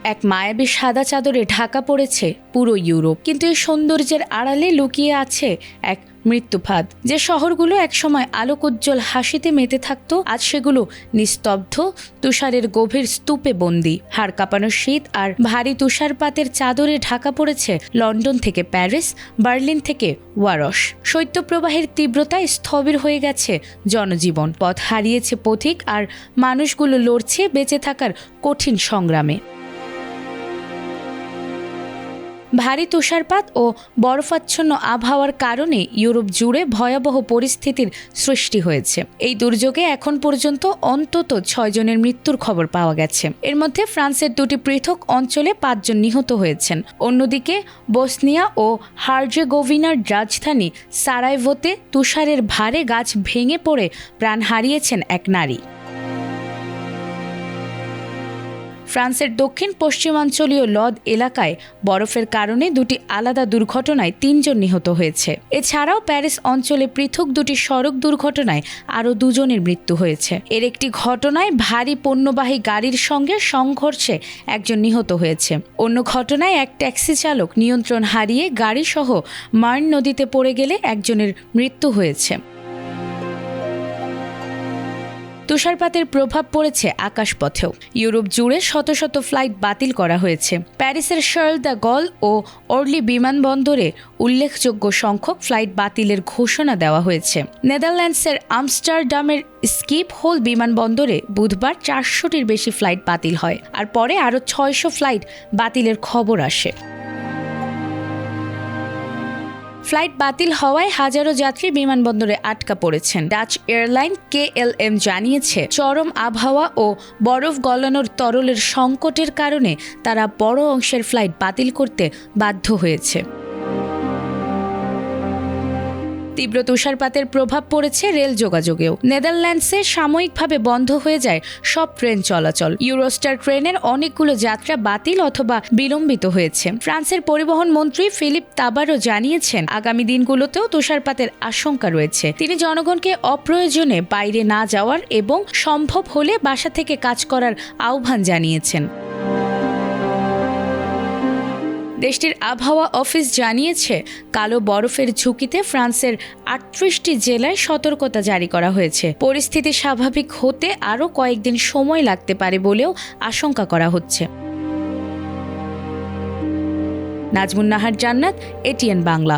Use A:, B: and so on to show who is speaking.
A: এক মায়াবী সাদা চাদরে ঢাকা পড়েছে পুরো ইউরোপ, কিন্তু এই সৌন্দর্যের আড়ালে লুকিয়ে আছে এক মৃত্যুফাদ। যে শহরগুলো একসময় আলোকোজ্জ্বল হাসিতে মেতে থাকতো, আজ সেগুলো নিস্তব্ধ তুষারের গভীর স্তূপে বন্দী। হাড় কাঁপানো শীত আর ভারী তুষারপাতের চাদরে ঢাকা পড়েছে লন্ডন থেকে প্যারিস, বার্লিন থেকে ওয়ারশ। শৈত্যপ্রবাহের তীব্রতায় স্থবির হয়ে গেছে জনজীবন, পথ হারিয়েছে পথিক, আর মানুষগুলো লড়ছে বেঁচে থাকার কঠিন সংগ্রামে। ভারী তুষারপাত ও বরফাচ্ছন্ন আবহাওয়ার কারণে ইউরোপ জুড়ে ভয়াবহ পরিস্থিতির সৃষ্টি হয়েছে। এই দুর্যোগে এখন পর্যন্ত অন্তত 6 জনের মৃত্যুর খবর পাওয়া গেছে। এর মধ্যে ফ্রান্সের 2টি পৃথক অঞ্চলে 5 জন নিহত হয়েছেন। অন্যদিকে বসনিয়া ও হার্জেগোভিনার রাজধানী সারাইভোতে তুষারের ভারে গাছ ভেঙে পড়ে প্রাণ হারিয়েছেন এক নারী। ফ্রান্সের দক্ষিণ পশ্চিমাঞ্চলীয় লদ এলাকায় বরফের কারণে 2টি আলাদা দুর্ঘটনায় 3 জন নিহত হয়েছে। এছাড়াও প্যারিস অঞ্চলে পৃথক 2টি সড়ক দুর্ঘটনায় আরও 2 জনের মৃত্যু হয়েছে। এর একটি ঘটনায় ভারী পণ্যবাহী গাড়ির সঙ্গে সংঘর্ষে 1 জন নিহত হয়েছে। অন্য ঘটনায় এক ট্যাক্সি চালক নিয়ন্ত্রণ হারিয়ে গাড়িসহ মার্ন নদীতে পড়ে গেলে 1 জনের মৃত্যু হয়েছে। তুষারপাতের প্রভাব পড়েছে আকাশপথেও। ইউরোপ জুড়ে শত শত ফ্লাইট বাতিল করা হয়েছে। প্যারিসের শার্ল দ্য গল ও অর্লি বিমানবন্দরে উল্লেখযোগ্য সংখ্যক ফ্লাইট বাতিলের ঘোষণা দেওয়া হয়েছে। নেদারল্যান্ডসের আমস্টারডামের স্কিপ হোল বিমানবন্দরে বুধবার 400টির বেশি ফ্লাইট বাতিল হয়, আর পরে আরও 600 ফ্লাইট বাতিলের খবর আসে। ফ্লাইট বাতিল হওয়ায় হাজারো যাত্রী বিমানবন্দরে আটকা পড়েছেন। ডাচ এয়ারলাইন KLM জানিয়েছে, চরম আবহাওয়া ও বরফ গলানোর তরলের সংকটের কারণে তারা বড় অংশের ফ্লাইট বাতিল করতে বাধ্য হয়েছে। তীব্র তুষারপাতের প্রভাব পড়েছে রেল যোগাযোগেও। নেদারল্যান্ডসে সাময়িকভাবে বন্ধ হয়ে যায় সব ট্রেন চলাচল। ইউরোস্টার ট্রেনের অনেকগুলো যাত্রা বাতিল অথবা বিলম্বিত হয়েছে। ফ্রান্সের পরিবহন মন্ত্রী ফিলিপ তাবারও জানিয়েছেন, আগামী দিনগুলোতেও তুষারপাতের আশঙ্কা রয়েছে। তিনি জনগণকে অপ্রয়োজনে বাইরে না যাওয়ার এবং সম্ভব হলে বাসা থেকে কাজ করার আহ্বান জানিয়েছেন। দেশটির আবহাওয়া অফিস জানিয়েছে, কালো বরফের ঝুঁকিতে ফ্রান্সের 38টি জেলায় সতর্কতা জারি করা হয়েছে। পরিস্থিতি স্বাভাবিক হতে আরও কয়েকদিন সময় লাগতে পারে বলেও আশঙ্কা করা হচ্ছে। নাজমুন নাহার জান্নাত, ATN বাংলা।